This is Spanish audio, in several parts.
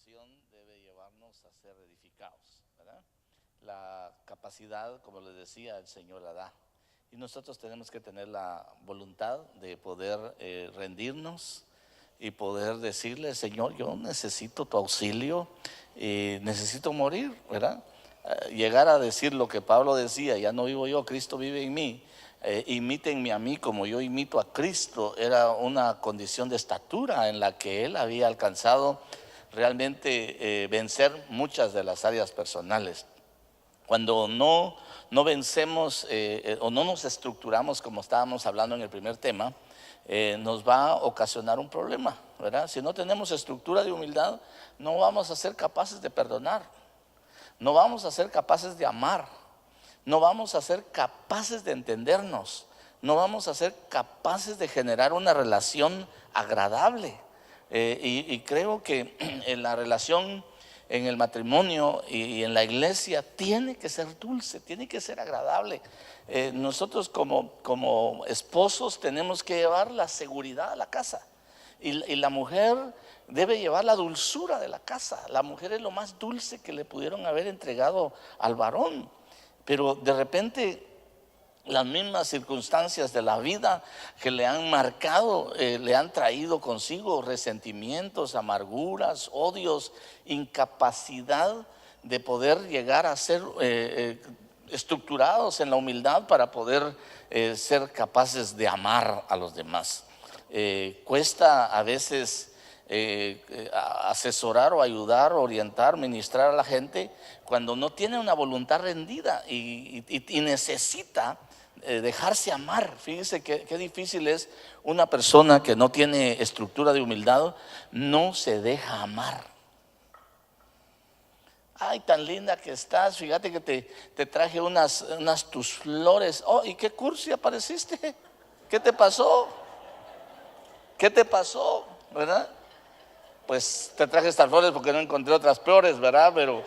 formación debe llevarnos a ser edificados, ¿verdad? La capacidad, como les decía, el Señor la da. Y nosotros tenemos que tener la voluntad de poder rendirnos y poder decirle: Señor, yo necesito tu auxilio y necesito morir, ¿verdad? Llegar a decir lo que Pablo decía: ya no vivo yo, Cristo vive en mí. Imítenme a mí como yo imito a Cristo. Era una condición de estatura en la que él había alcanzado realmente vencer muchas de las áreas personales. Cuando no vencemos o no nos estructuramos, como estábamos hablando en el primer tema, nos va a ocasionar un problema, ¿verdad? Si no tenemos estructura de humildad, no vamos a ser capaces de perdonar, no vamos a ser capaces de amar, no vamos a ser capaces de entendernos, no vamos a ser capaces de generar una relación agradable. Y creo que en la relación, en el matrimonio y en la iglesia, tiene que ser dulce, tiene que ser agradable. Nosotros como esposos tenemos que llevar la seguridad a la casa, y la mujer debe llevar la dulzura de la casa. La mujer es lo más dulce que le pudieron haber entregado al varón, pero de repente las mismas circunstancias de la vida que le han marcado, le han traído consigo resentimientos, amarguras, odios, incapacidad de poder llegar a ser estructurados en la humildad para poder ser capaces de amar a los demás. Cuesta a veces asesorar o ayudar, orientar, ministrar a la gente cuando no tiene una voluntad rendida y necesita dejarse amar. Fíjese qué difícil es una persona que no tiene estructura de humildad, no se deja amar. Ay, tan linda que estás, fíjate que te traje unas tus flores. Oh, ¿y qué cursi apareciste? ¿Qué te pasó? ¿Qué te pasó? ¿Verdad? Pues te traje estas flores porque no encontré otras peores, ¿verdad? Pero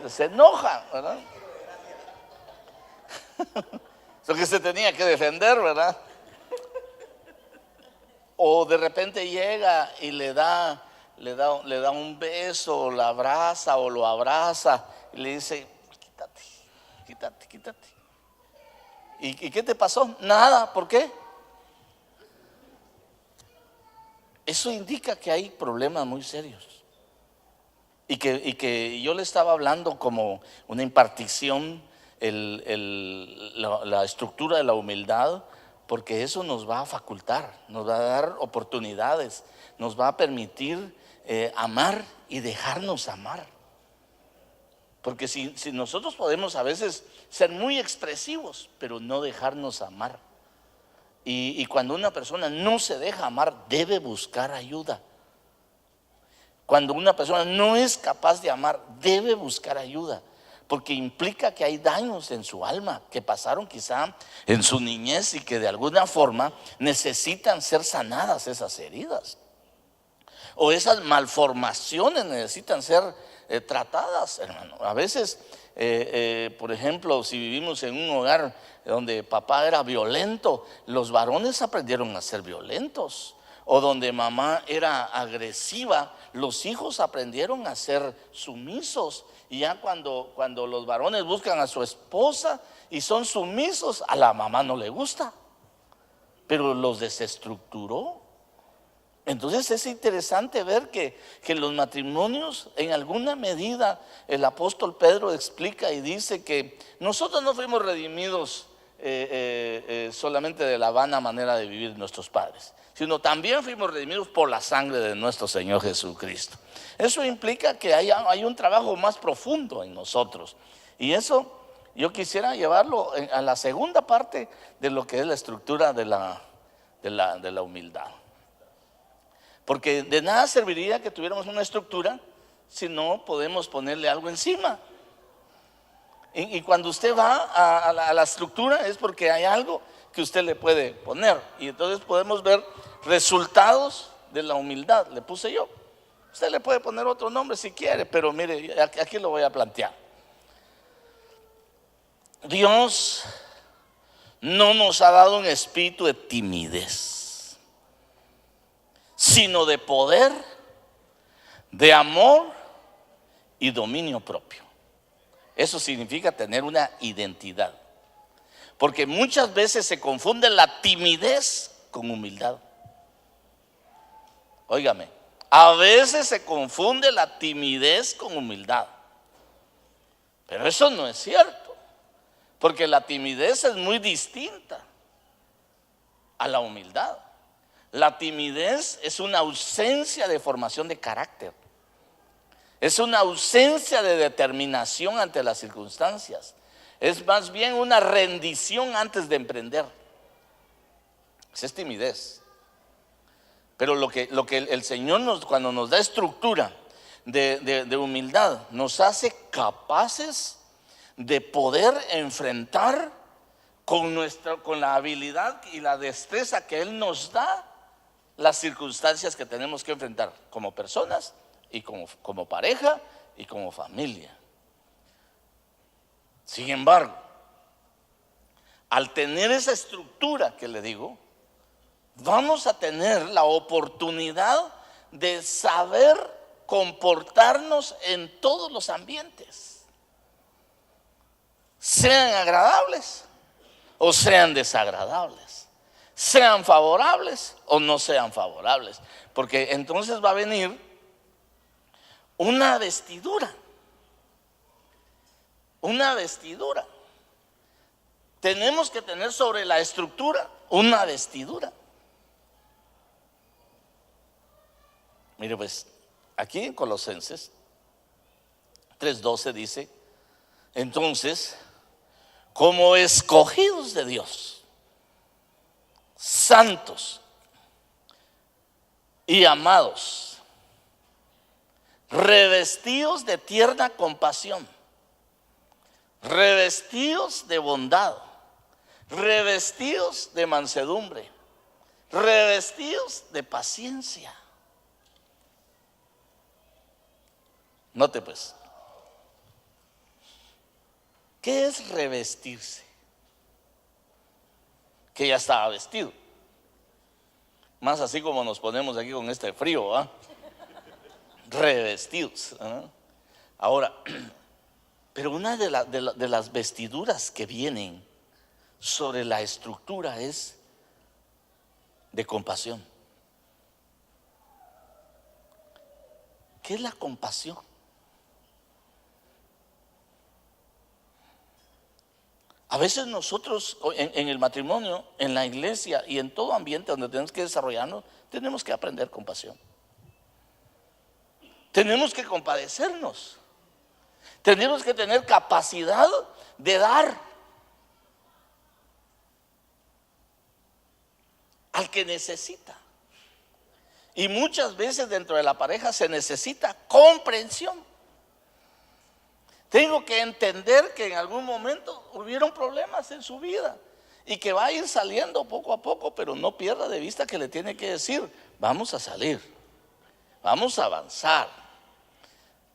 se enoja, ¿verdad? Lo que se tenía que defender, ¿verdad? O de repente llega y le da un beso, o la abraza o lo abraza y le dice: quítate. ¿Y qué te pasó? Nada. ¿Por qué? Eso indica que hay problemas muy serios. Y que yo le estaba hablando como una impartición, la estructura de la humildad, porque eso nos va a facultar, nos va a dar oportunidades, nos va a permitir amar y dejarnos amar. Porque si nosotros podemos a veces ser muy expresivos, pero no dejarnos amar. Y cuando una persona no se deja amar, debe buscar ayuda. Cuando una persona no es capaz de amar, debe buscar ayuda, porque implica que hay daños en su alma que pasaron quizá en su niñez y que de alguna forma necesitan ser sanadas esas heridas, o esas malformaciones necesitan ser tratadas, hermano. A veces, por ejemplo, si vivimos en un hogar donde papá era violento, los varones aprendieron a ser violentos. O donde mamá era agresiva, los hijos aprendieron a ser sumisos. Y ya cuando los varones buscan a su esposa y son sumisos, a la mamá no le gusta, pero los desestructuró. Entonces es interesante ver que los matrimonios, en alguna medida, el apóstol Pedro explica y dice que nosotros no fuimos redimidos solamente de la vana manera de vivir de nuestros padres, sino también fuimos redimidos por la sangre de nuestro Señor Jesucristo. Eso implica que hay un trabajo más profundo en nosotros, y eso yo quisiera llevarlo a la segunda parte de lo que es la estructura de la humildad. Porque de nada serviría que tuviéramos una estructura si no podemos ponerle algo encima. Y cuando usted va a la estructura es porque hay algo que usted le puede poner. Y entonces podemos ver resultados de la humildad. Le puse yo. Usted le puede poner otro nombre si quiere, pero mire, aquí lo voy a plantear. Dios no nos ha dado un espíritu de timidez, sino de poder, de amor y dominio propio. Eso significa tener una identidad. Porque muchas veces se confunde la timidez con humildad. Óigame, a veces se confunde la timidez con humildad. Pero eso no es cierto. Porque la timidez es muy distinta a la humildad. La timidez es una ausencia de formación de carácter. Es una ausencia de determinación ante las circunstancias. Es más bien una rendición antes de emprender. Esa es timidez. Pero lo que el Señor cuando nos da estructura de humildad, nos hace capaces de poder enfrentar con la habilidad y la destreza que Él nos da las circunstancias que tenemos que enfrentar como personas y como pareja y como familia. Sin embargo, al tener esa estructura que le digo, vamos a tener la oportunidad de saber comportarnos en todos los ambientes, sean agradables o sean desagradables, sean favorables o no sean favorables, porque entonces va a venir una vestidura. Una vestidura. Tenemos que tener sobre la estructura una vestidura. Mire pues, aquí en Colosenses 3:12 dice: entonces, como escogidos de Dios, santos y amados, revestidos de tierna compasión, revestidos de bondad, revestidos de mansedumbre, revestidos de paciencia. Note pues, ¿qué es revestirse? Que ya estaba vestido. Más así como nos ponemos aquí con este frío, ¿eh? Revestidos, ¿eh? Ahora, pero una de las vestiduras que vienen sobre la estructura es de compasión. ¿Qué es la compasión? A veces nosotros en el matrimonio, en la iglesia y en todo ambiente donde tenemos que desarrollarnos, tenemos que aprender compasión. Tenemos que compadecernos. Tenemos que tener capacidad de dar al que necesita. Y muchas veces dentro de la pareja se necesita comprensión. Tengo que entender que en algún momento hubieron problemas en su vida y que va a ir saliendo poco a poco, pero no pierda de vista que le tiene que decir: vamos a salir, vamos a avanzar.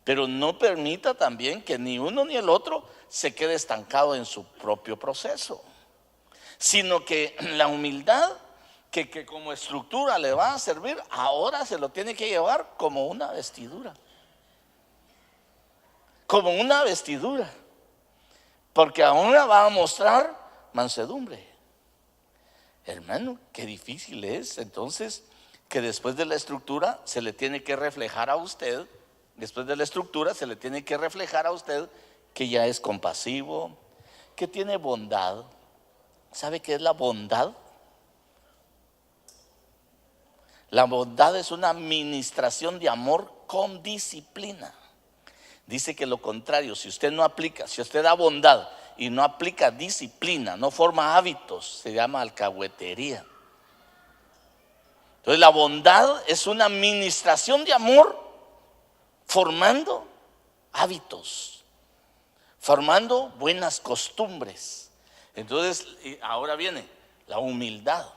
Pero no permita también que ni uno ni el otro se quede estancado en su propio proceso, sino que la humildad que como estructura le va a servir, ahora se lo tiene que llevar como una vestidura. Como una vestidura, porque ahora va a mostrar mansedumbre. Hermano, qué difícil es entonces que después de la estructura se le tiene que reflejar a usted. Después de la estructura se le tiene que reflejar a usted que ya es compasivo, que tiene bondad. ¿Sabe qué es la bondad? La bondad es una administración de amor con disciplina. Dice que lo contrario, si usted no aplica, si usted da bondad y no aplica disciplina, no forma hábitos, se llama alcahuetería. Entonces la bondad es una administración de amor formando hábitos, formando buenas costumbres. Entonces ahora viene la humildad.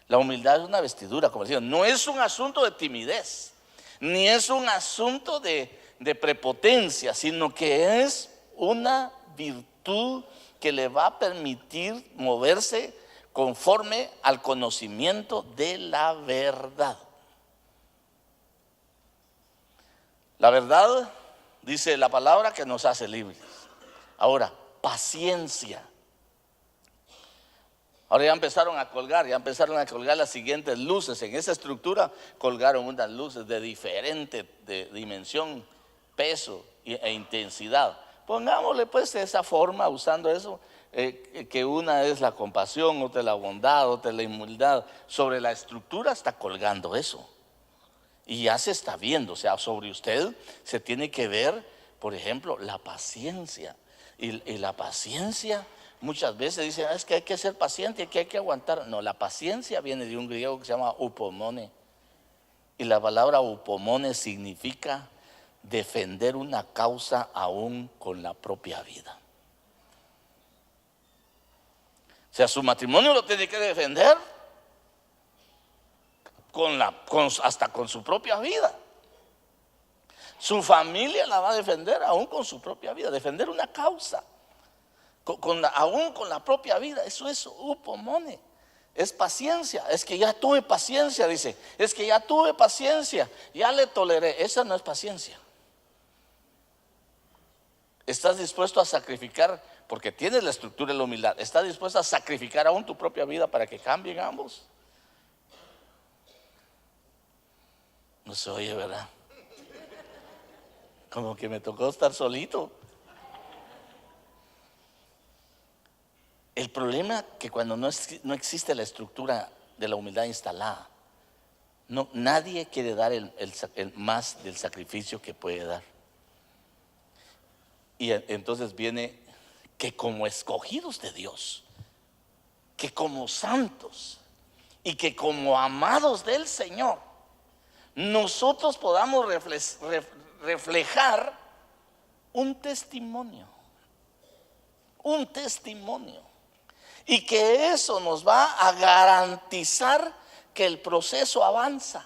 La humildad es una vestidura, como decía, no es un asunto de timidez, ni es un asunto de prepotencia, sino que es una virtud que le va a permitir moverse conforme al conocimiento de la verdad. La verdad, dice la palabra, que nos hace libres. Ahora, paciencia. Ahora ya empezaron a colgar las siguientes luces. En esa estructura colgaron unas luces de diferente dimensión, peso e intensidad. Pongámosle pues de esa forma, usando eso, que una es la compasión, otra es la bondad, otra es la humildad. Sobre la estructura está colgando eso. Y ya se está viendo, o sea, sobre usted se tiene que ver, por ejemplo, la paciencia. Y la paciencia, muchas veces dicen, es que hay que ser paciente, que hay que aguantar. No, la paciencia viene de un griego que se llama upomone. Y la palabra upomone significa defender una causa aún con la propia vida. O sea, su matrimonio lo tiene que defender hasta con su propia vida. Su familia la va a defender aún con su propia vida. Defender una causa aún con la propia vida. Eso es upomone. Es paciencia. Es que ya tuve paciencia, dice. Es que ya tuve paciencia, ya le toleré. Esa no es paciencia. Estás dispuesto a sacrificar, porque tienes la estructura de la humildad. Estás dispuesto a sacrificar aún tu propia vida para que cambien ambos. No se oye, ¿verdad? Como que me tocó estar solito. El problema es que cuando no existe la estructura de la humildad instalada, nadie quiere dar el más del sacrificio que puede dar. Y entonces viene que como escogidos de Dios, que como santos y que como amados del Señor, nosotros podamos reflejar un testimonio. Y que eso nos va a garantizar que el proceso avanza.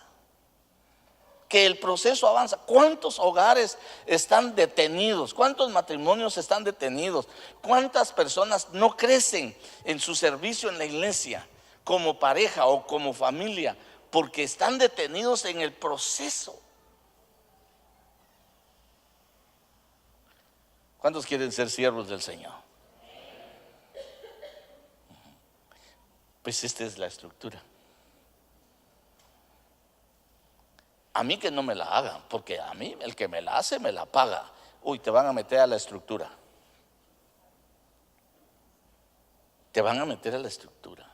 ¿Cuántos hogares están detenidos? ¿Cuántos matrimonios están detenidos? ¿Cuántas personas no crecen en su servicio en la iglesia como pareja o como familia? Porque están detenidos en el proceso. ¿Cuántos quieren ser siervos del Señor? Pues esta es la estructura. A mí que no me la hagan, porque a mí el que me la hace me la paga. Uy, te van a meter a la estructura. Te van a meter a la estructura.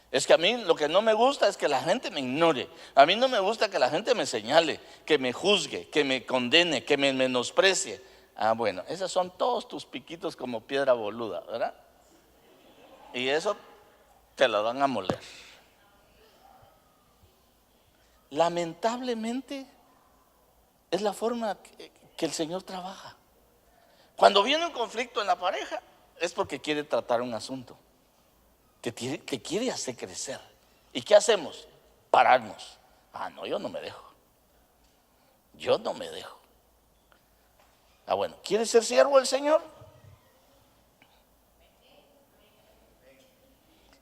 Es que a mí lo que no me gusta es que la gente me ignore. A mí no me gusta que la gente me señale, que me juzgue, que me condene, que me menosprecie. Ah, bueno, esos son todos tus piquitos como piedra boluda, ¿verdad? Y eso te lo van a moler. Lamentablemente es la forma que el Señor trabaja. Cuando viene un conflicto en la pareja es porque quiere tratar un asunto, que quiere hacer crecer. ¿Y qué hacemos? Pararnos. Ah, no, yo no me dejo. Ah, bueno, ¿quieres ser siervo del Señor?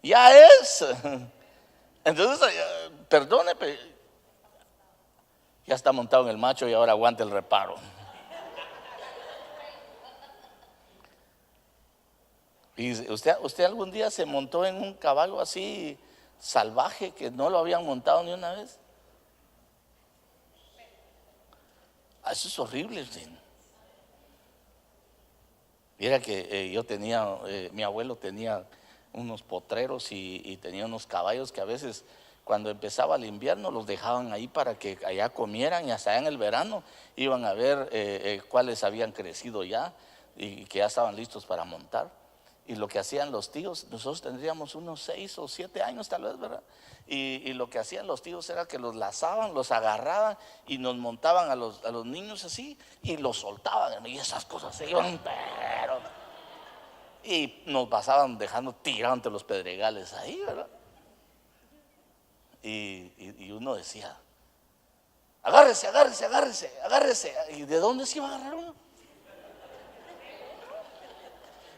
Ya es. Entonces, perdone, ya está montado en el macho y ahora aguanta el reparo. Y usted algún día se montó en un caballo así salvaje que no lo habían montado ni una vez. Eso es horrible. Mira que yo tenía, mi abuelo tenía unos potreros y tenía unos caballos que a veces cuando empezaba el invierno los dejaban ahí para que allá comieran, y hasta allá en el verano iban a ver cuáles habían crecido ya y que ya estaban listos para montar. Y lo que hacían los tíos, nosotros tendríamos unos 6 o 7 años tal vez, ¿verdad? Y lo que hacían los tíos era que los lazaban, los agarraban y nos montaban a los niños así y los soltaban, y esas cosas se iban, pero y nos pasaban dejando tirados ante los pedregales ahí, ¿verdad? Y uno decía, agárrese. ¿Y de dónde se iba a agarrar uno?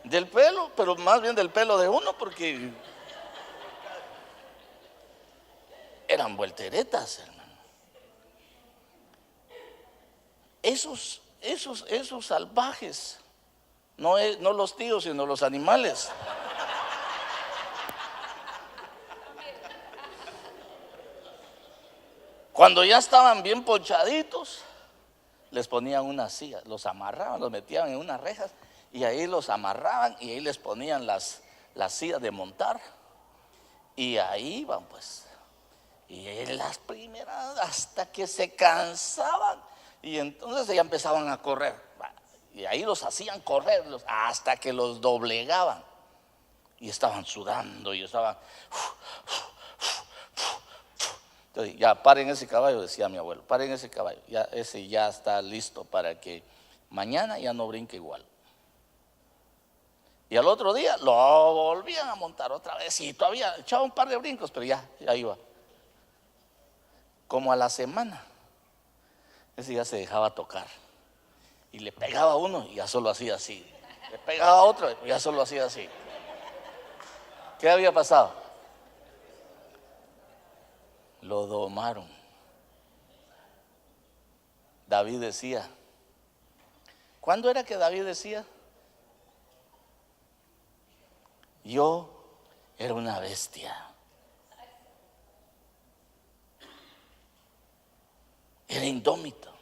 Del pelo, pero más bien del pelo de uno, porque eran volteretas, hermano. esos salvajes, no los tíos, sino los animales. Cuando ya estaban bien ponchaditos, les ponían una silla, los amarraban, los metían en unas rejas y ahí los amarraban y ahí les ponían las sillas de montar y ahí iban pues. Y en las primeras hasta que se cansaban y entonces ya empezaban a correr y ahí los hacían correr hasta que los doblegaban y estaban sudando y estaban. Entonces, ya paren ese caballo, decía mi abuelo, paren ese caballo, ya, ese ya está listo para que mañana ya no brinque igual. Y al otro día lo volvían a montar otra vez y todavía echaba un par de brincos, pero ya iba. Como a la semana, ese ya se dejaba tocar y le pegaba a uno y ya solo hacía así, le pegaba a otro y ya solo hacía así. ¿Qué había pasado? Lo domaron. David decía, ¿cuándo era que David decía? Yo era una bestia. Era indómito.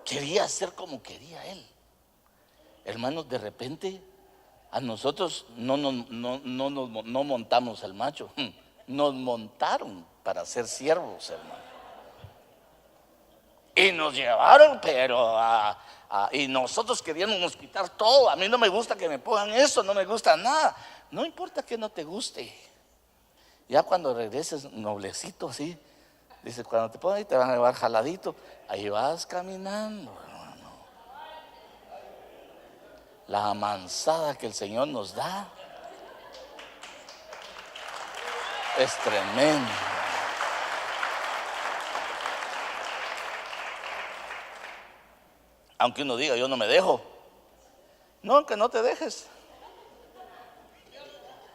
Quería ser como quería él. Hermanos, de repente a nosotros no montamos el macho. Nos montaron para ser siervos, hermano. Y nos llevaron, pero y nosotros queríamos quitar todo. A mí no me gusta que me pongan eso, no me gusta nada. No importa que no te guste. Ya cuando regreses noblecito así, dice, cuando te pongan ahí te van a llevar jaladito. Ahí vas caminando, hermano. La amansada que el Señor nos da es tremenda. Aunque uno diga, yo no me dejo. No, que no te dejes.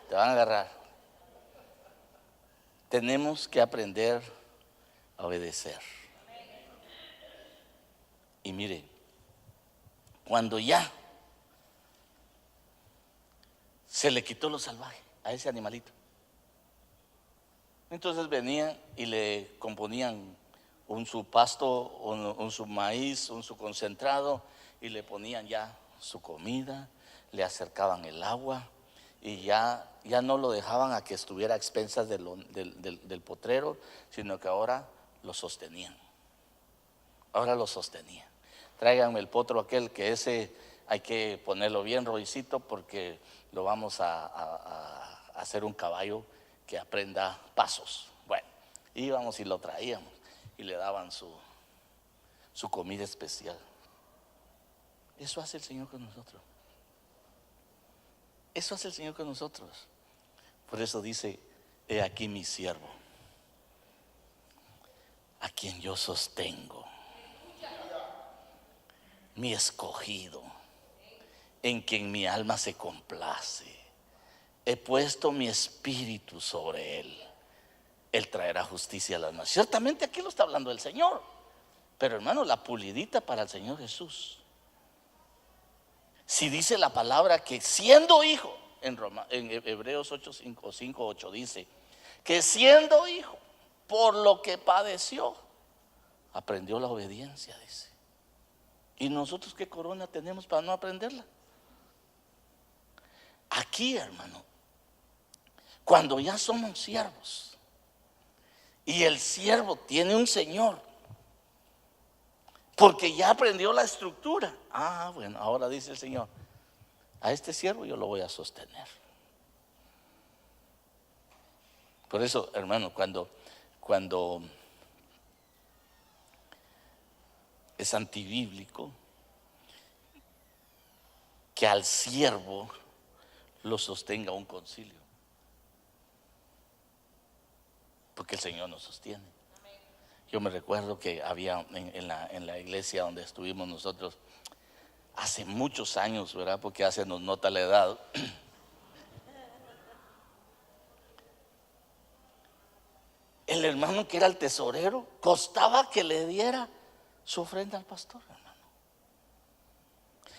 Te van a agarrar. Tenemos que aprender a obedecer. Y mire, cuando ya se le quitó lo salvaje a ese animalito, entonces venían y le componían un su pasto, un su maíz, un su concentrado, y le ponían ya su comida, le acercaban el agua y ya no lo dejaban a que estuviera a expensas del potrero, sino que ahora lo sostenían. Ahora lo sostenían. Tráiganme el potro aquel, que ese hay que ponerlo bien rodicito porque lo vamos a hacer un caballo que aprenda pasos. Bueno, íbamos y lo traíamos y le daban su comida especial. Eso hace el Señor con nosotros. Eso hace el Señor con nosotros. Por eso dice, he aquí mi siervo, a quien yo sostengo, mi escogido, en quien mi alma se complace. He puesto mi espíritu sobre él. Él traerá justicia a las naciones. Ciertamente aquí lo está hablando el Señor. Pero hermano, la pulidita para el Señor Jesús. Si dice la palabra que siendo hijo, en Hebreos 5:8 dice, que siendo hijo, por lo que padeció, aprendió la obediencia, dice. ¿Y nosotros qué corona tenemos para no aprenderla? Aquí, hermano, cuando ya somos siervos y el siervo tiene un señor, porque ya aprendió la estructura. Bueno, ahora dice el Señor, a este siervo yo lo voy a sostener. Por eso, hermano, cuando es antibíblico que al siervo lo sostenga un concilio, porque el Señor nos sostiene. Yo me recuerdo que había en la iglesia donde estuvimos nosotros hace muchos años, ¿verdad? Porque ya se nos nota la edad. El hermano que era el tesorero, costaba que le diera su ofrenda al pastor, hermano.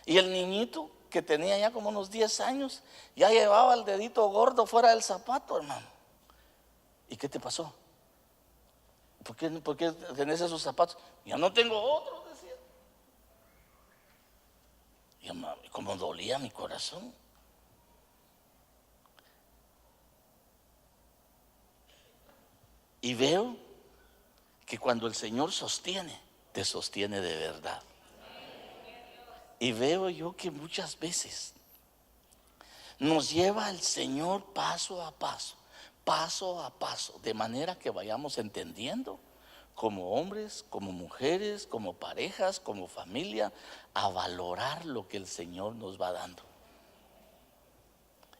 Y el niñito que tenía ya como unos 10 años, ya llevaba el dedito gordo fuera del zapato, hermano. ¿Y qué te pasó? ¿Por qué tenés esos zapatos? Ya no tengo otros, decía. Y como dolía mi corazón. Y veo que cuando el Señor sostiene, te sostiene de verdad. Y veo yo que muchas veces nos lleva el Señor paso a paso, de manera que vayamos entendiendo como hombres, como mujeres, como parejas, como familia, a valorar lo que el Señor nos va dando.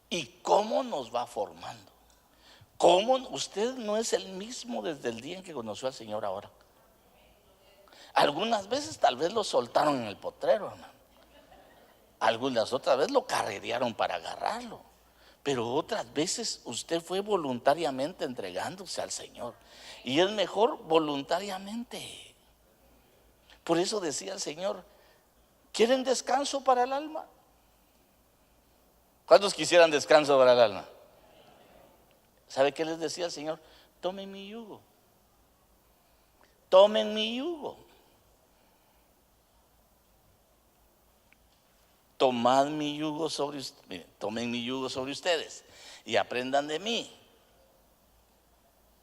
Y cómo nos va formando. Cómo usted no es el mismo desde el día en que conoció al Señor ahora. Algunas veces tal vez lo soltaron en el potrero, hermano. Algunas otras veces lo carrerearon para agarrarlo. Pero otras veces usted fue voluntariamente entregándose al Señor. Y es mejor voluntariamente. Por eso decía el Señor, ¿quieren descanso para el alma? ¿Cuántos quisieran descanso para el alma? ¿Sabe qué les decía el Señor? Tomen mi yugo. Tomen mi yugo. Tomad mi yugo sobre ustedes. Tomen mi yugo sobre ustedes y aprendan de mí,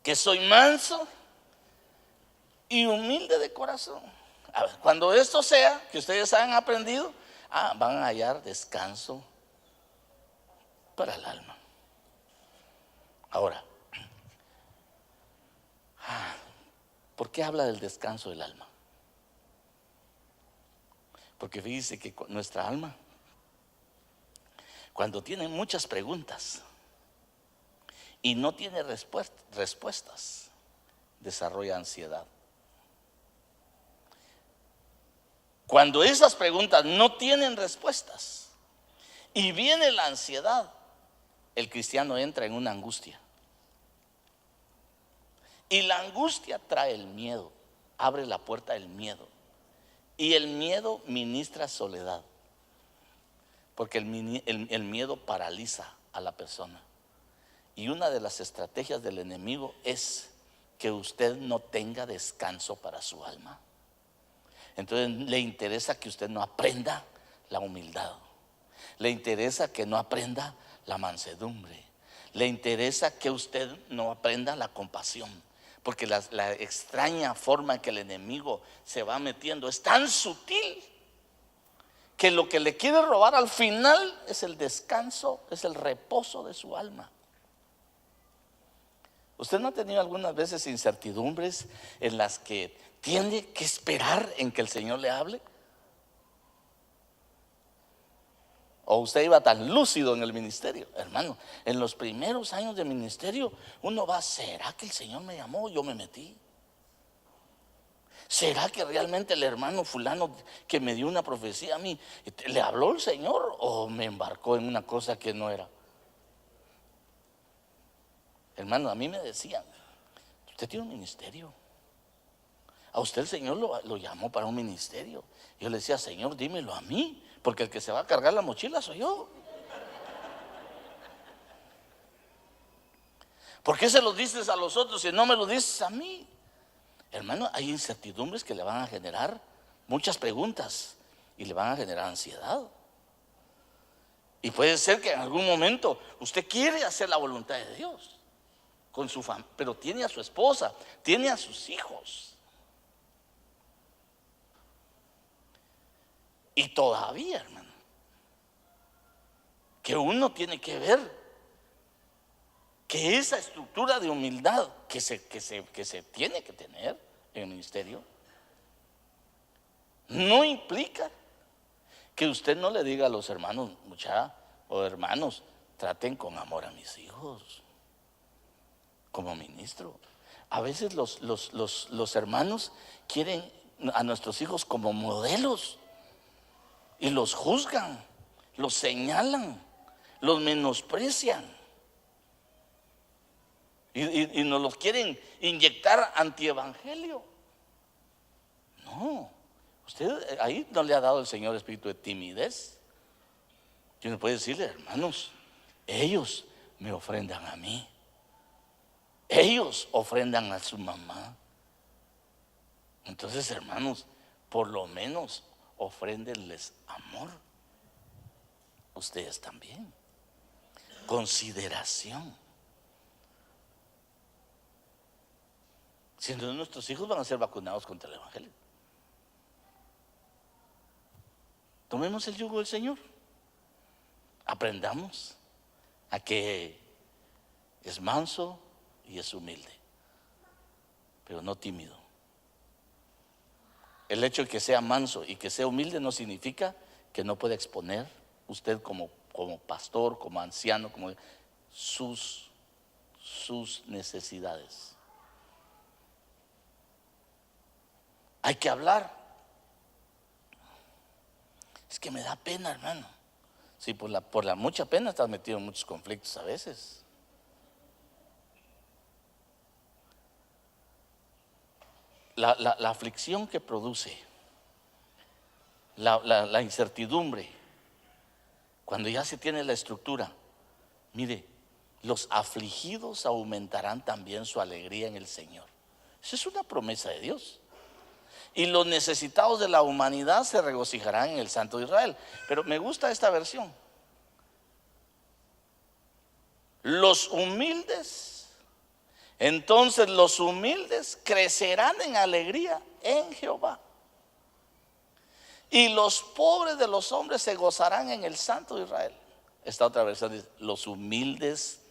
que soy manso y humilde de corazón. A ver, cuando esto sea, que ustedes han aprendido, van a hallar descanso para el alma. Ahora, ¿por qué habla del descanso del alma? Porque fíjese que nuestra alma, cuando tiene muchas preguntas y no tiene respuestas, desarrolla ansiedad. Cuando esas preguntas no tienen respuestas y viene la ansiedad, el cristiano entra en una angustia. Y la angustia trae el miedo, abre la puerta del miedo. Y el miedo ministra soledad, porque el miedo paraliza a la persona. Y una de las estrategias del enemigo es que usted no tenga descanso para su alma. Entonces le interesa que usted no aprenda la humildad, le interesa que no aprenda la mansedumbre, le interesa que usted no aprenda la compasión. Porque la extraña forma en que el enemigo se va metiendo es tan sutil que lo que le quiere robar al final es el descanso, es el reposo de su alma. ¿Usted no ha tenido algunas veces incertidumbres en las que tiene que esperar en que el Señor le hable? ¿O usted iba tan lúcido en el ministerio? Hermano, en los primeros años de ministerio uno va, ¿será que el Señor me llamó? Yo me metí. ¿Será que realmente el hermano fulano que me dio una profecía a mí, le habló el Señor o me embarcó en una cosa que no era? Hermano, a mí me decían, usted tiene un ministerio. A usted el Señor lo llamó para un ministerio. Yo le decía, Señor, dímelo a mí, porque el que se va a cargar la mochila soy yo. ¿Por qué se lo dices a los otros y no me lo dices a mí? Hermano, hay incertidumbres que le van a generar muchas preguntas y le van a generar ansiedad. Y puede ser que en algún momento usted quiere hacer la voluntad de Dios con su familia, pero tiene a su esposa, tiene a sus hijos. Y todavía, hermano, que uno tiene que ver que esa estructura de humildad que se tiene que tener en el ministerio no implica que usted no le diga a los hermanos, o hermanos, traten con amor a mis hijos como ministro. A veces los hermanos quieren a nuestros hijos como modelos y los juzgan, los señalan, los menosprecian y nos los quieren inyectar antievangelio. No, Usted ahí no le ha dado el Señor espíritu de timidez. Y uno puede decirle, hermanos, ellos me ofrendan a mí. Ellos ofrendan a su mamá. Entonces, hermanos, por lo menos ofréndenles amor. Ustedes también. Consideración. Si no, nuestros hijos van a ser vacunados contra el evangelio. Tomemos el yugo del Señor. Aprendamos a que es manso y es humilde, pero no tímido. El hecho de que sea manso y que sea humilde no significa que no pueda exponer usted como pastor, como anciano, como sus necesidades. Hay que hablar. Es que me da pena, hermano. Sí, por la mucha pena estás metido en muchos conflictos a veces. La aflicción que produce, la incertidumbre, cuando ya se tiene la estructura, mire, los afligidos aumentarán también su alegría en el Señor. Esa es una promesa de Dios. Y los necesitados de la humanidad se regocijarán en el Santo de Israel. Pero me gusta esta versión. Los humildes, entonces los humildes crecerán en alegría en Jehová. Y los pobres de los hombres se gozarán en el Santo de Israel. Esta otra versión dice, los humildes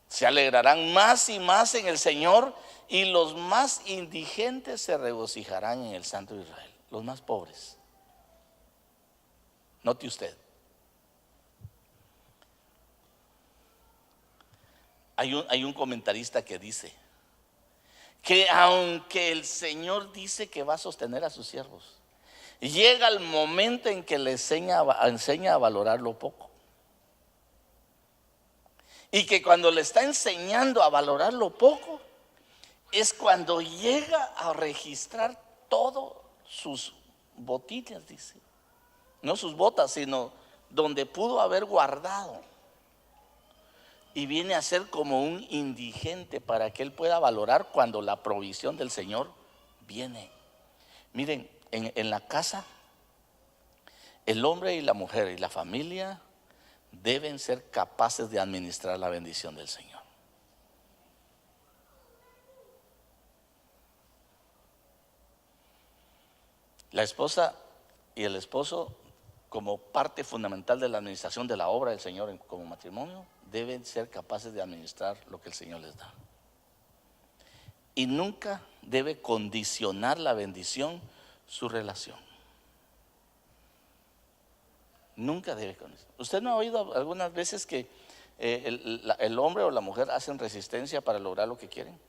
se alegrarán más y más en el Señor, y los más indigentes se regocijarán en el Santo de Israel. Los más pobres. Note usted. Hay un comentarista que dice que aunque el Señor dice que va a sostener a sus siervos, llega el momento en que le enseña a valorar lo poco. Y que cuando le está enseñando a valorar lo poco, es cuando llega a registrar todas sus botillas, dice. No sus botas, sino donde pudo haber guardado. Y viene a ser como un indigente para que él pueda valorar cuando la provisión del Señor viene. Miren, en la casa, el hombre y la mujer y la familia deben ser capaces de administrar la bendición del Señor. La esposa y el esposo, como parte fundamental de la administración de la obra del Señor como matrimonio, deben ser capaces de administrar lo que el Señor les da. Y nunca debe condicionar la bendición su relación. Nunca debe condicionar. ¿Usted no ha oído algunas veces que el hombre o la mujer hacen resistencia para lograr lo que quieren?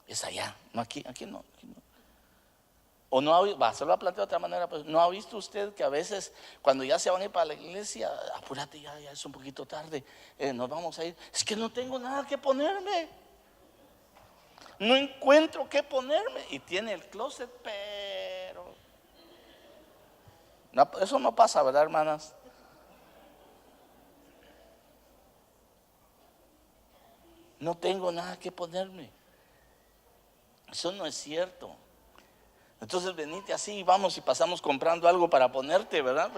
Es allá, no aquí no. O no se lo ha planteado de otra manera, pues no ha visto usted que a veces cuando ya se van a ir para la iglesia, apúrate, ya es un poquito tarde, nos vamos a ir. Es que no tengo nada que ponerme, no encuentro qué ponerme, y tiene el closet, pero no, eso no pasa, ¿verdad, hermanas? No tengo nada que ponerme. Eso no es cierto. Entonces venite así y vamos y pasamos comprando algo para ponerte, ¿verdad?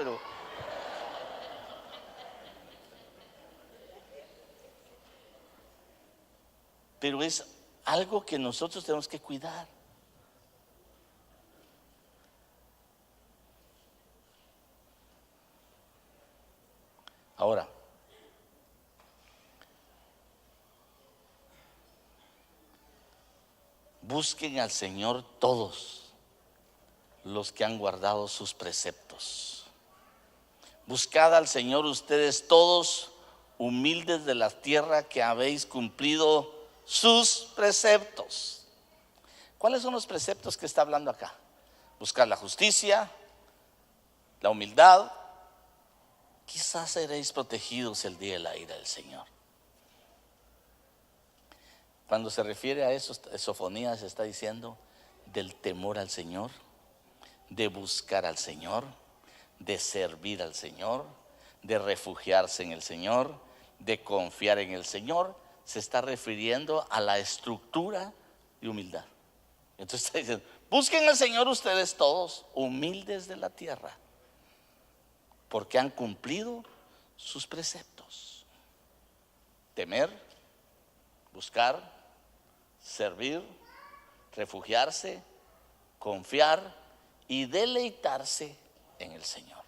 Pero es algo que nosotros tenemos que cuidar. Ahora, busquen al Señor todos los que han guardado sus preceptos. Buscad al Señor ustedes todos, humildes de la tierra, que habéis cumplido sus preceptos. ¿Cuáles son los preceptos que está hablando acá? Buscar la justicia, la humildad. Quizás seréis protegidos el día de la ira del Señor. Cuando se refiere a eso, Sofonías está diciendo del temor al Señor, de buscar al Señor, de servir al Señor, de refugiarse en el Señor, de confiar en el Señor. Se está refiriendo a la estructura de humildad. Entonces está diciendo: busquen al Señor ustedes todos, humildes de la tierra, porque han cumplido sus preceptos. Temer, buscar, servir, refugiarse, confiar y deleitarse en el Señor.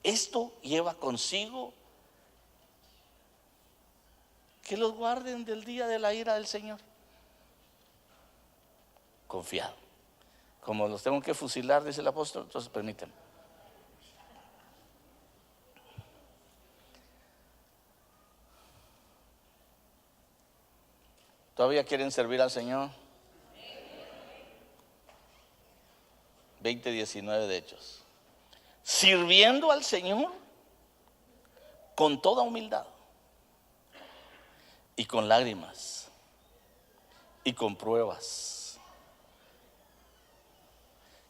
Esto lleva consigo que los guarden del día de la ira del Señor. Confiado. Como los tengo que fusilar, dice el apóstol, entonces permítanme. ¿Todavía quieren servir al Señor? 20:19 de Hechos. Sirviendo al Señor con toda humildad y con lágrimas y con pruebas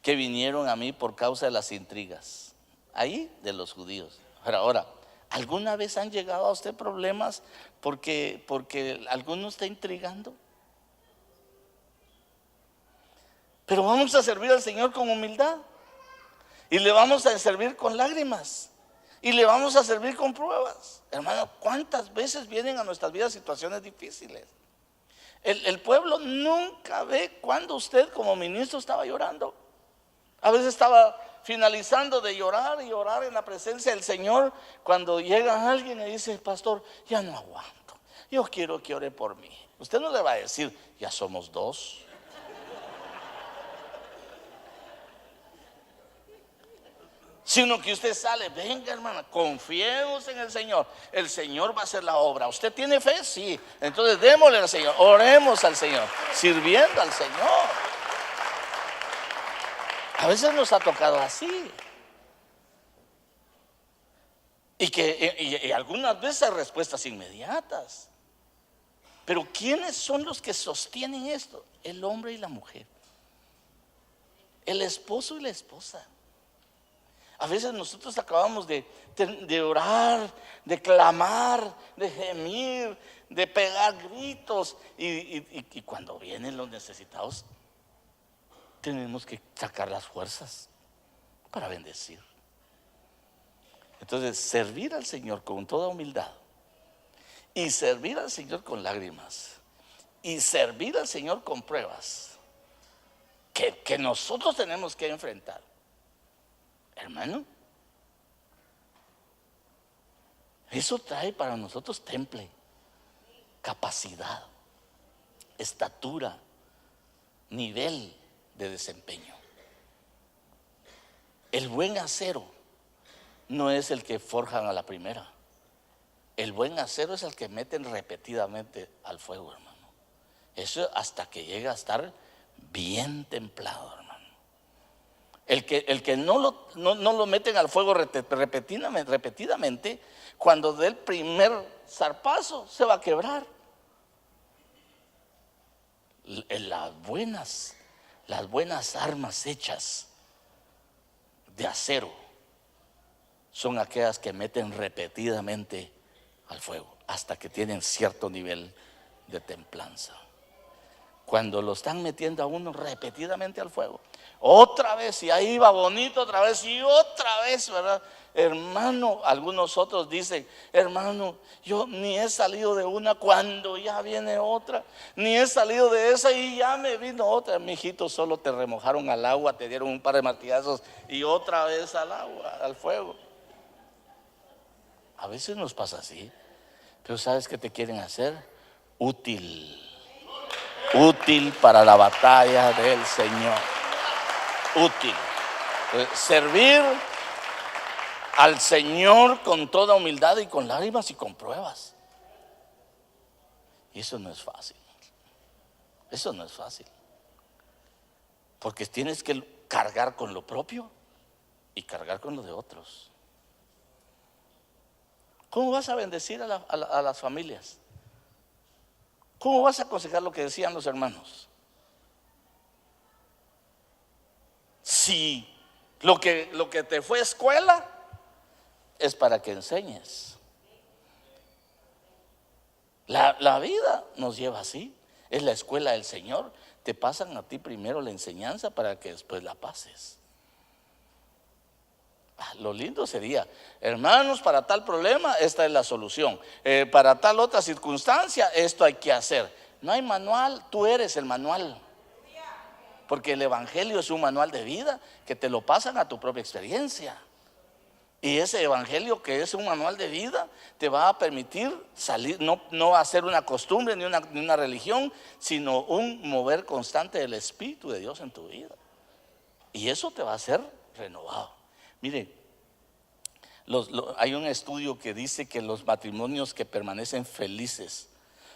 que vinieron a mí por causa de las intrigas ahí de los judíos. Ahora, ¿alguna vez han llegado a usted problemas porque alguno está intrigando? Pero vamos a servir al Señor con humildad, y le vamos a servir con lágrimas, y le vamos a servir con pruebas. Hermano, ¿cuántas veces vienen a nuestras vidas situaciones difíciles? El pueblo nunca ve cuando usted como ministro estaba llorando. A veces estaba finalizando de llorar y orar en la presencia del Señor, cuando llega alguien y dice: pastor, ya no aguanto, yo quiero que ore por mí. Usted no le va a decir: ya somos dos. Sino que usted sale: venga, hermana, confiemos en el Señor va a hacer la obra. ¿Usted tiene fe? Sí. Entonces démosle al Señor, oremos al Señor, sirviendo al Señor. A veces nos ha tocado así, y algunas veces respuestas inmediatas. Pero ¿quiénes son los que sostienen esto? El hombre y la mujer, el esposo y la esposa. A veces nosotros acabamos de orar, de clamar, de gemir, de pegar gritos, y cuando vienen los necesitados, tenemos que sacar las fuerzas para bendecir. Entonces, servir al Señor con toda humildad, y servir al Señor con lágrimas, y servir al Señor con pruebas que nosotros tenemos que enfrentar. Hermano, eso trae para nosotros temple, capacidad, estatura, nivel de desempeño. El buen acero no es el que forjan a la primera. El buen acero es el que meten repetidamente al fuego, hermano. Eso hasta que llega a estar bien templado, hermano. El que no lo meten al fuego repetidamente, cuando dé el primer zarpazo se va a quebrar. Las buenas armas hechas de acero son aquellas que meten repetidamente al fuego hasta que tienen cierto nivel de templanza. Cuando lo están metiendo a uno repetidamente al fuego, otra vez, y ahí va bonito, otra vez y otra vez, ¿verdad? Hermano, algunos otros dicen: hermano, yo ni he salido de una cuando ya viene otra, ni he salido de esa y ya me vino otra. Mijito, solo te remojaron al agua, te dieron un par de martillazos y otra vez al agua, al fuego. A veces nos pasa así, pero ¿sabes qué te quieren hacer? Útil para la batalla del Señor. Útil. Servir al Señor con toda humildad y con lágrimas y con pruebas. Y eso no es fácil. Eso no es fácil. Porque tienes que cargar con lo propio y cargar con lo de otros. ¿Cómo vas a bendecir a las familias? ¿Cómo vas a aconsejar lo que decían los hermanos? Si lo que te fue escuela es para que enseñes. La vida nos lleva así. Es la escuela del Señor. Te pasan a ti primero la enseñanza para que después la pases. Lo lindo sería, hermanos, para tal problema esta es la solución, para tal otra circunstancia esto hay que hacer. No hay manual, tú eres el manual. Porque el evangelio es un manual de vida que te lo pasan a tu propia experiencia. Y ese evangelio, que es un manual de vida, te va a permitir salir, no hacer una costumbre ni una religión, sino un mover constante del Espíritu de Dios en tu vida. Y eso te va a hacer renovado. Mire, hay un estudio que dice que los matrimonios que permanecen felices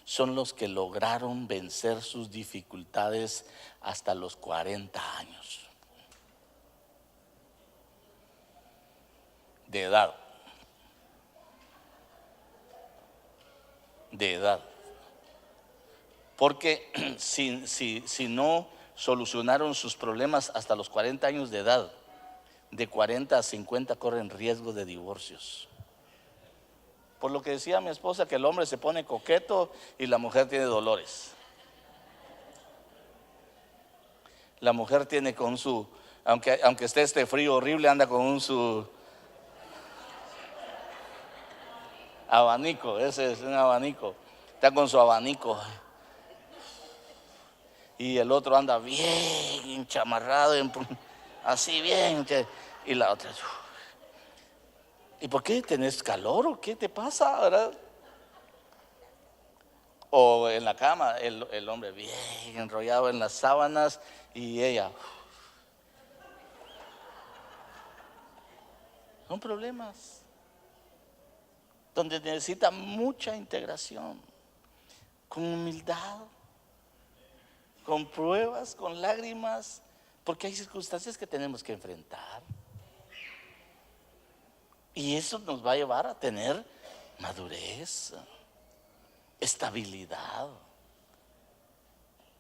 son los que lograron vencer sus dificultades hasta los 40 años de edad. Porque si no solucionaron sus problemas hasta los 40 años de edad, de 40 a 50 corren riesgo de divorcios. Por lo que decía mi esposa, que el hombre se pone coqueto y la mujer tiene dolores. La mujer tiene con su, aunque esté este frío horrible, anda con su abanico. Ese es un abanico. Está con su abanico. Y el otro anda bien enchamarrado, así bien. Y la otra, ¿y por qué tenés calor o qué te pasa, verdad? O en la cama, el hombre bien enrollado en las sábanas y ella. Son problemas donde necesita mucha integración, con humildad, con pruebas, con lágrimas, porque hay circunstancias que tenemos que enfrentar. Y eso nos va a llevar a tener madurez, estabilidad.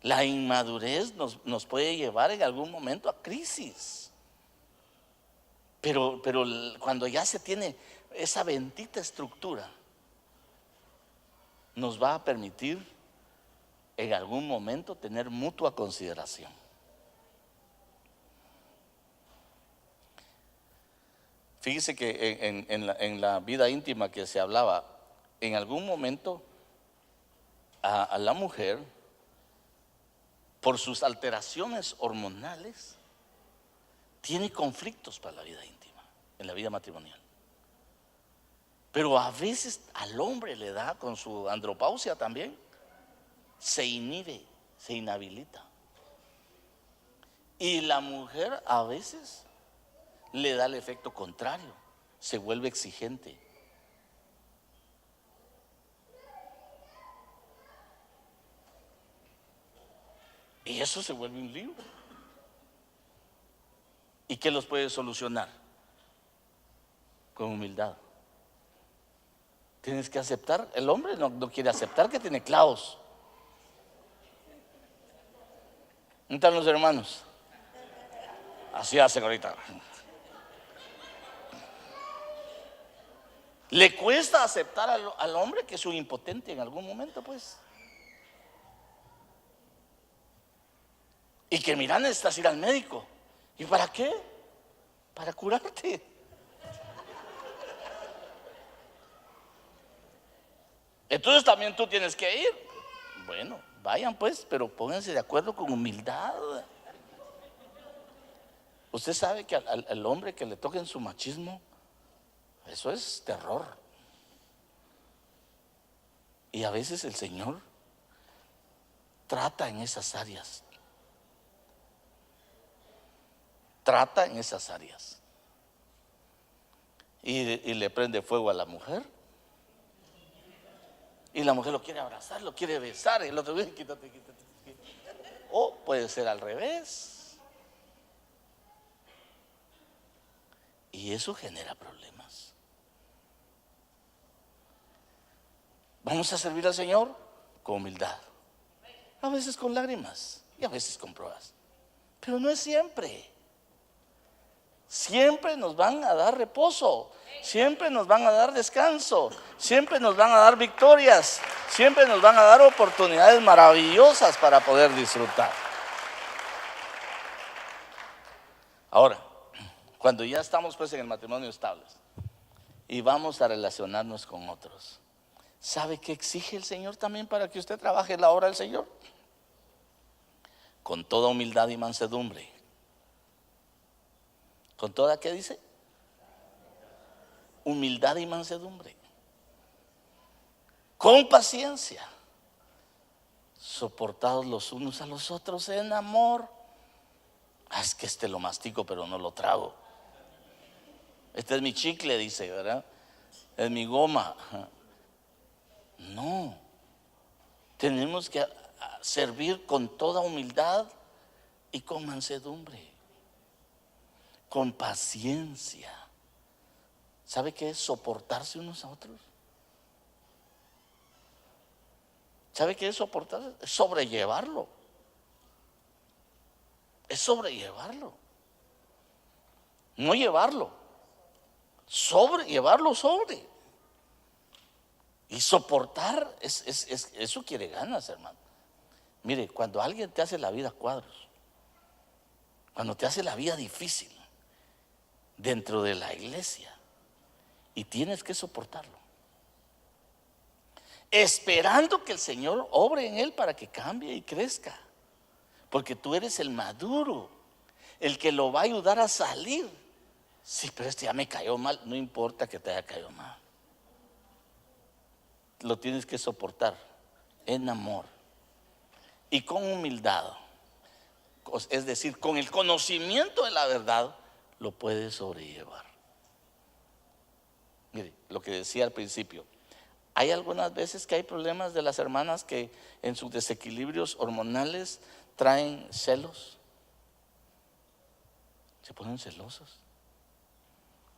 La inmadurez nos puede llevar en algún momento a crisis. Pero cuando ya se tiene esa bendita estructura, nos va a permitir en algún momento tener mutua consideración. Fíjese que en la vida íntima que se hablaba, en algún momento a la mujer, por sus alteraciones hormonales, tiene conflictos para la vida íntima, en la vida matrimonial. Pero a veces al hombre le da, con su andropausia también, se inhibe, se inhabilita. Y la mujer a veces le da el efecto contrario, se vuelve exigente. Y eso se vuelve un lío. ¿Y qué los puede solucionar? Con humildad. Tienes que aceptar. El hombre no quiere aceptar que tiene clavos. ¿Dónde están los hermanos? Así hacen ahorita. Le cuesta aceptar al hombre que es un impotente en algún momento, pues. Y que mira, necesitas ir al médico. ¿Y para qué? Para curarte. Entonces también tú tienes que ir. Bueno, vayan pues, pero pónganse de acuerdo con humildad. Usted sabe que al hombre que le toquen su machismo, eso es terror. Y a veces el Señor trata en esas áreas. Trata en esas áreas. Y le prende fuego a la mujer. Y la mujer lo quiere abrazar, lo quiere besar. Y el otro dice, quítate. O puede ser al revés. Y eso genera problemas. Vamos a servir al Señor con humildad, A veces con lágrimas y a veces con pruebas. Pero no es siempre. Siempre nos van a dar reposo, siempre nos van a dar descanso, siempre nos van a dar victorias, siempre nos van a dar oportunidades maravillosas para poder disfrutar. Ahora, cuando ya estamos pues en el matrimonio estables y vamos a relacionarnos con otros, ¿sabe qué exige el Señor también para que usted trabaje la obra del Señor? Con toda humildad y mansedumbre. ¿Con toda qué dice? Humildad y mansedumbre. Con paciencia. Soportados los unos a los otros en amor. Es que este lo mastico pero no lo trago. Este es mi chicle, dice, ¿verdad? Es mi goma. No. Tenemos que servir con toda humildad y con mansedumbre. Con paciencia. ¿Sabe qué es soportarse unos a otros? ¿Sabe qué es soportarse? Es sobrellevarlo. Es sobrellevarlo. No llevarlo. Sobrellevarlo sobre. Y soportar, eso quiere ganas, hermano. Mire, cuando alguien te hace la vida a cuadros, cuando te hace la vida difícil dentro de la iglesia, y tienes que soportarlo, esperando que el Señor obre en él para que cambie y crezca, porque tú eres el maduro, el que lo va a ayudar a salir. Sí, pero este ya me cayó mal. No importa que te haya caído mal, lo tienes que soportar en amor y con humildad. Es decir, con el conocimiento de la verdad lo puedes sobrellevar. Mire, lo que decía al principio, hay algunas veces que hay problemas de las hermanas que en sus desequilibrios hormonales traen celos. Se ponen celosos.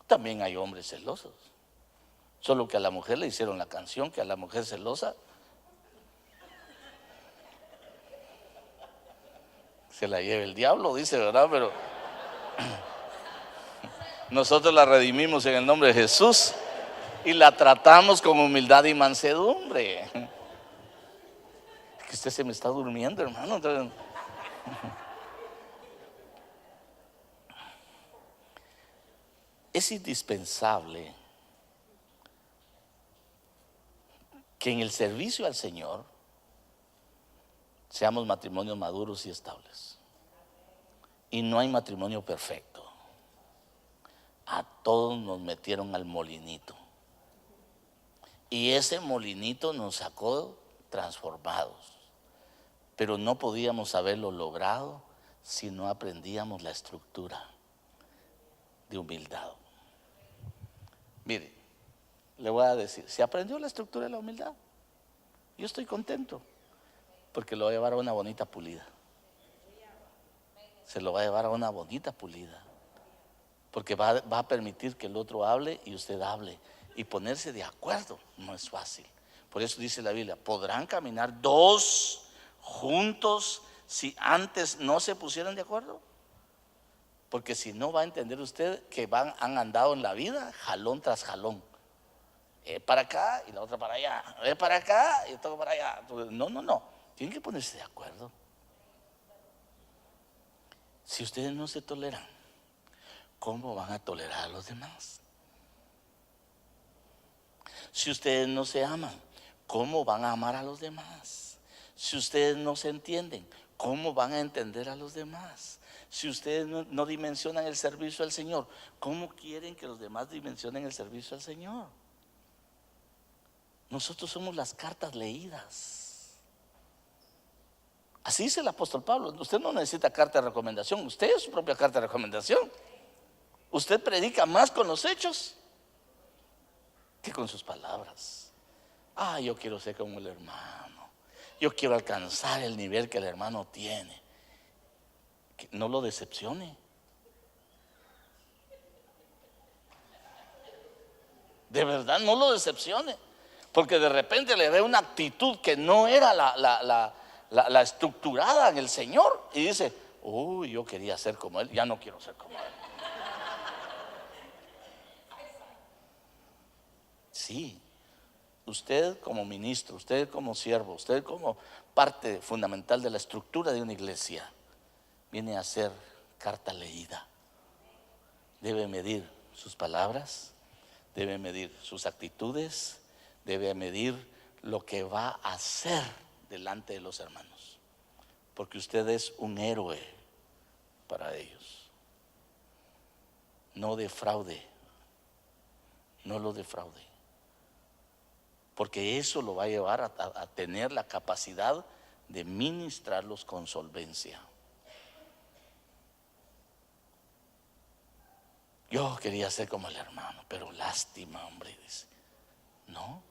También hay hombres celosos. Solo que a la mujer le hicieron la canción que a la mujer celosa se la lleve el diablo, dice, ¿verdad? Pero nosotros la redimimos en el nombre de Jesús y la tratamos con humildad y mansedumbre. Es que usted se me está durmiendo, hermano. Es indispensable que en el servicio al Señor seamos matrimonios maduros y estables. Y no hay matrimonio perfecto. A todos nos metieron al molinito. Y ese molinito nos sacó transformados. Pero no podíamos haberlo logrado si no aprendíamos la estructura de humildad. Mire, le voy a decir, si aprendió la estructura de la humildad, yo estoy contento, porque lo va a llevar a una bonita pulida. Se lo va a llevar a una bonita pulida, porque va a permitir que el otro hable y usted hable. Y ponerse de acuerdo no es fácil. Por eso dice la Biblia, podrán caminar dos juntos si antes no se pusieran de acuerdo. Porque si no, va a entender usted que han andado en la vida jalón tras jalón. Para acá y la otra para allá. Para acá y todo para allá. No. Tienen que ponerse de acuerdo. Si ustedes no se toleran, ¿cómo van a tolerar a los demás? Si ustedes no se aman, ¿cómo van a amar a los demás? Si ustedes no se entienden, ¿cómo van a entender a los demás? Si ustedes no dimensionan el servicio al Señor, ¿cómo quieren que los demás dimensionen el servicio al Señor? Nosotros somos las cartas leídas. Así dice el apóstol Pablo. Usted no necesita carta de recomendación, usted es su propia carta de recomendación. Usted predica más con los hechos que con sus palabras. Yo quiero ser como el hermano, yo quiero alcanzar el nivel que el hermano tiene. Que no lo decepcione. De verdad, no lo decepcione. Porque de repente le ve una actitud que no era la estructurada en el Señor y dice, uy, yo quería ser como Él, ya no quiero ser como Él. Sí, usted como ministro, usted como siervo, usted como parte fundamental de la estructura de una iglesia, viene a ser carta leída. Debe medir sus palabras, debe medir sus actitudes, debe medir lo que va a hacer delante de los hermanos, porque usted es un héroe para ellos. No defraude, no lo defraude, porque eso lo va a llevar a tener la capacidad de ministrarlos con solvencia. Yo quería ser como el hermano, pero lástima, hombre, dice. No.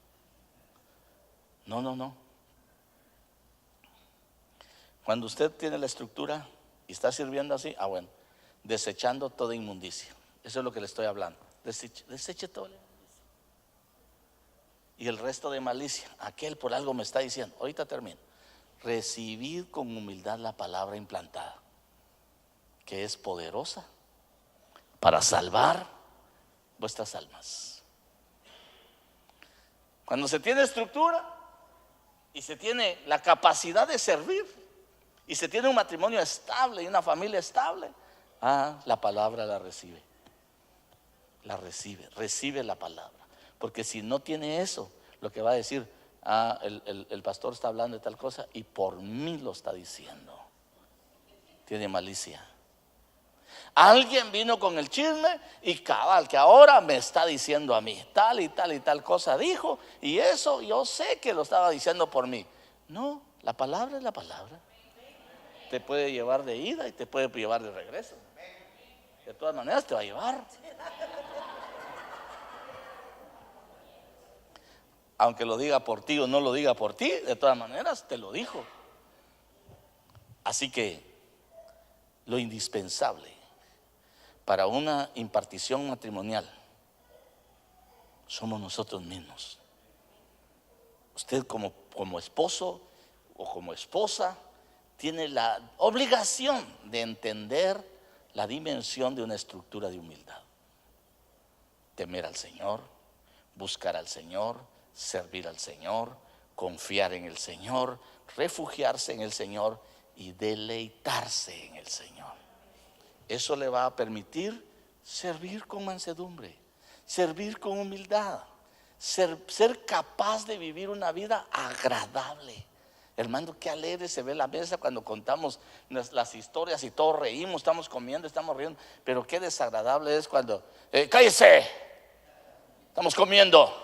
Cuando usted tiene la estructura y está sirviendo así, bueno, desechando toda inmundicia. Eso es lo que le estoy hablando. Deseche todo. Y el resto de malicia, aquel por algo me está diciendo, ahorita termino. Recibid con humildad la palabra implantada, que es poderosa para salvar vuestras almas. Cuando se tiene estructura y se tiene la capacidad de servir y se tiene un matrimonio estable y una familia estable, la palabra la recibe. Recibe la palabra. Porque si no tiene eso, lo que va a decir, el pastor está hablando de tal cosa y por mí lo está diciendo. Tiene malicia. Alguien vino con el chisme y cabal, que ahora me está diciendo a mí, tal y tal y tal cosa dijo, y eso yo sé que lo estaba diciendo por mí. No, la palabra es la palabra. Te puede llevar de ida y te puede llevar de regreso. De todas maneras te va a llevar. Aunque lo diga por ti o no lo diga por ti, de todas maneras te lo dijo. Así que lo indispensable para una impartición matrimonial somos nosotros mismos. Usted como esposo o como esposa tiene la obligación de entender la dimensión de una estructura de humildad. Temer al Señor, buscar al Señor, servir al Señor, confiar en el Señor, refugiarse en el Señor y deleitarse en el Señor. Eso le va a permitir servir con mansedumbre, servir con humildad, ser capaz de vivir una vida agradable. Hermano, qué alegre se ve la mesa cuando contamos las historias y todos reímos, estamos comiendo, estamos riendo. Pero qué desagradable es cuando, cállese, estamos comiendo.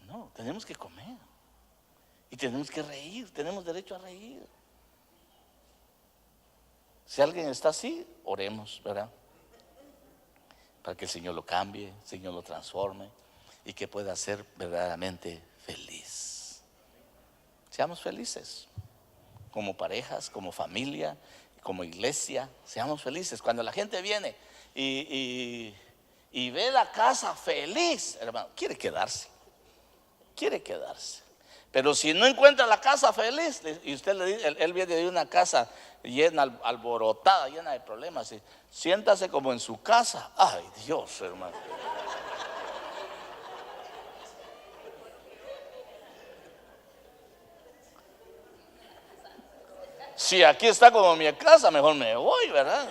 No, tenemos que comer. Y tenemos que reír, tenemos derecho a reír. Si alguien está así, oremos, ¿verdad? Para que el Señor lo cambie, el Señor lo transforme y que pueda ser verdaderamente feliz. Seamos felices, como parejas, como familia, como iglesia, seamos felices. Cuando la gente viene y ve la casa feliz, hermano, quiere quedarse. Pero si no encuentra la casa feliz y usted le dice, él viene de una casa llena, alborotada, llena de problemas, y siéntase como en su casa. Ay, Dios, hermano. Si aquí está como mi casa, mejor me voy, ¿verdad?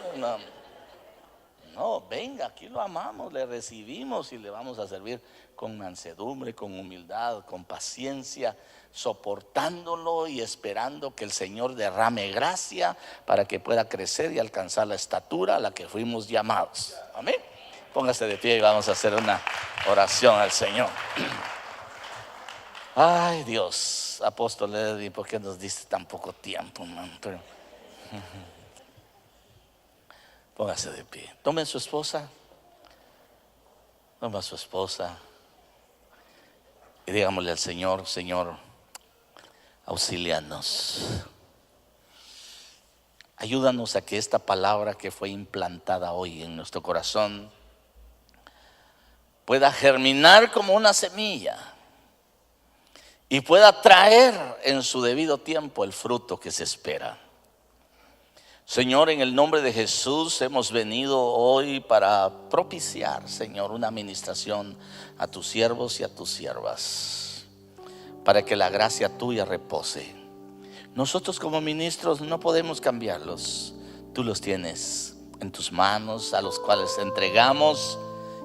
No, venga, aquí lo amamos, le recibimos y le vamos a servir con mansedumbre, con humildad, con paciencia, soportándolo y esperando que el Señor derrame gracia para que pueda crecer y alcanzar la estatura a la que fuimos llamados. Amén. Póngase de pie y vamos a hacer una oración al Señor. Ay, Dios, apóstol Eddie, ¿por qué nos diste tan poco tiempo, man? Pero póngase de pie. Tome a su esposa. Tome a su esposa. Y digámosle al Señor, Señor, auxílianos. Ayúdanos a que esta palabra que fue implantada hoy en nuestro corazón pueda germinar como una semilla y pueda traer en su debido tiempo el fruto que se espera. Señor, en el nombre de Jesús hemos venido hoy para propiciar, Señor, una administración a tus siervos y a tus siervas, para que la gracia tuya repose. Nosotros como ministros no podemos cambiarlos. Tú los tienes en tus manos, a los cuales entregamos,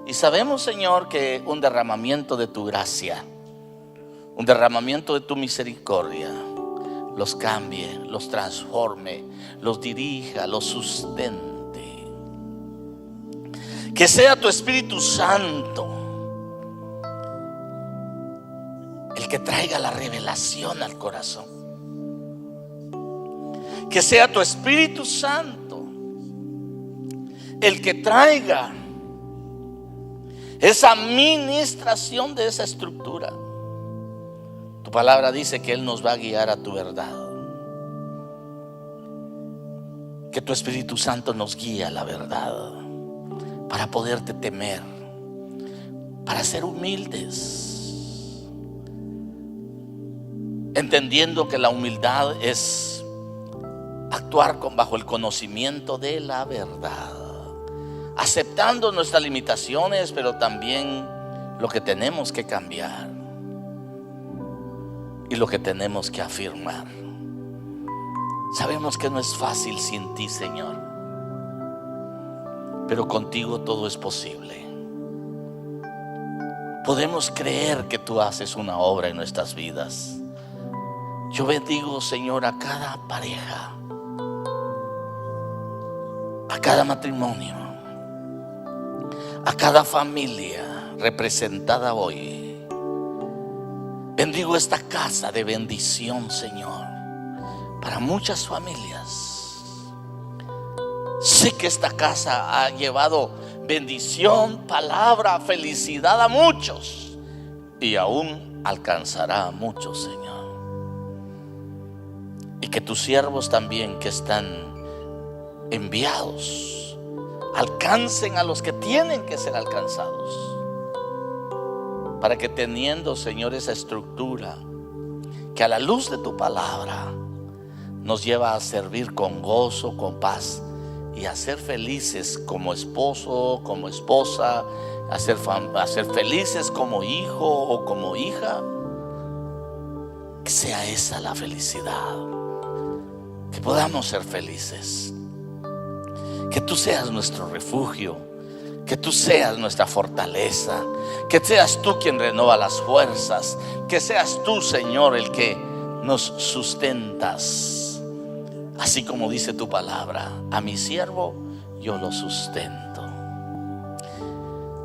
y sabemos, Señor, que un derramamiento de tu gracia, un derramamiento de tu misericordia los cambie, los transforme, los dirija, los sustente. Que sea tu Espíritu Santo el que traiga la revelación al corazón. Que sea tu Espíritu Santo el que traiga esa administración de esa estructura. Tu palabra dice que Él nos va a guiar a tu verdad. Que tu Espíritu Santo nos guíe a la verdad, para poderte temer, para ser humildes, entendiendo que la humildad es actuar bajo el conocimiento de la verdad, aceptando nuestras limitaciones, pero también lo que tenemos que cambiar y lo que tenemos que afirmar. Sabemos que no es fácil sin ti, Señor, pero contigo todo es posible. Podemos creer que tú haces una obra en nuestras vidas. Yo bendigo, Señor, a cada pareja, a cada matrimonio, a cada familia representada hoy. Bendigo esta casa de bendición, Señor, para muchas familias. Sé que esta casa ha llevado bendición, palabra, felicidad a muchos, y aún alcanzará a muchos, Señor. Y que tus siervos también que están enviados alcancen a los que tienen que ser alcanzados, para que teniendo, Señor, esa estructura que a la luz de tu palabra nos lleva a servir con gozo, con paz, y a ser felices como esposo, como esposa, a ser felices como hijo o como hija. Que sea esa la felicidad, que podamos ser felices, que tú seas nuestro refugio, que tú seas nuestra fortaleza, que seas tú quien renova las fuerzas, que seas tú, Señor, el que nos sustentas. Así como dice tu palabra, a mi siervo yo lo sustento.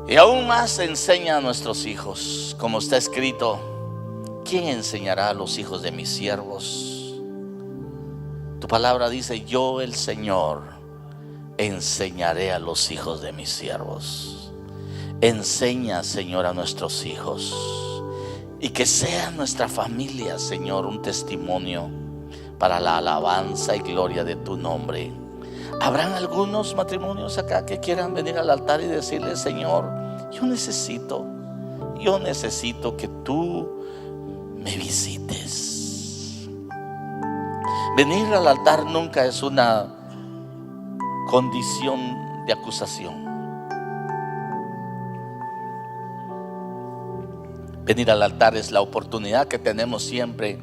Y aún más enseña a nuestros hijos, como está escrito: ¿quién enseñará a los hijos de mis siervos? Tu palabra dice: yo, el Señor, enseñaré a los hijos de mis siervos. Enseña, Señor, a nuestros hijos, y que sea nuestra familia, Señor, un testimonio para la alabanza y gloria de tu nombre. Habrán algunos matrimonios acá que quieran venir al altar y decirle: Señor, yo necesito que tú me visites. Venir al altar nunca es una condición de acusación. Venir al altar es la oportunidad que tenemos siempre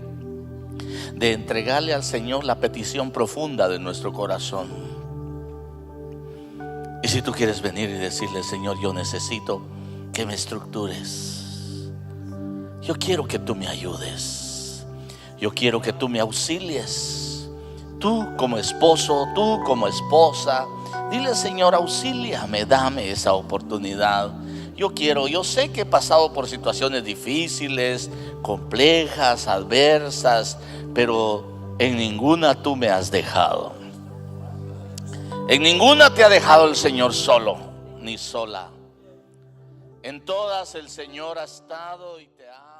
de entregarle al Señor la petición profunda de nuestro corazón. Y si tú quieres venir y decirle: Señor, yo necesito que me estructures, yo quiero que tú me ayudes, yo quiero que tú me auxilies, tú como esposo, tú como esposa, dile: Señor, auxíliame, dame esa oportunidad. Yo sé que he pasado por situaciones difíciles, complejas, adversas, pero en ninguna tú me has dejado. En ninguna te ha dejado el Señor solo, ni sola. En todas el Señor ha estado y te ha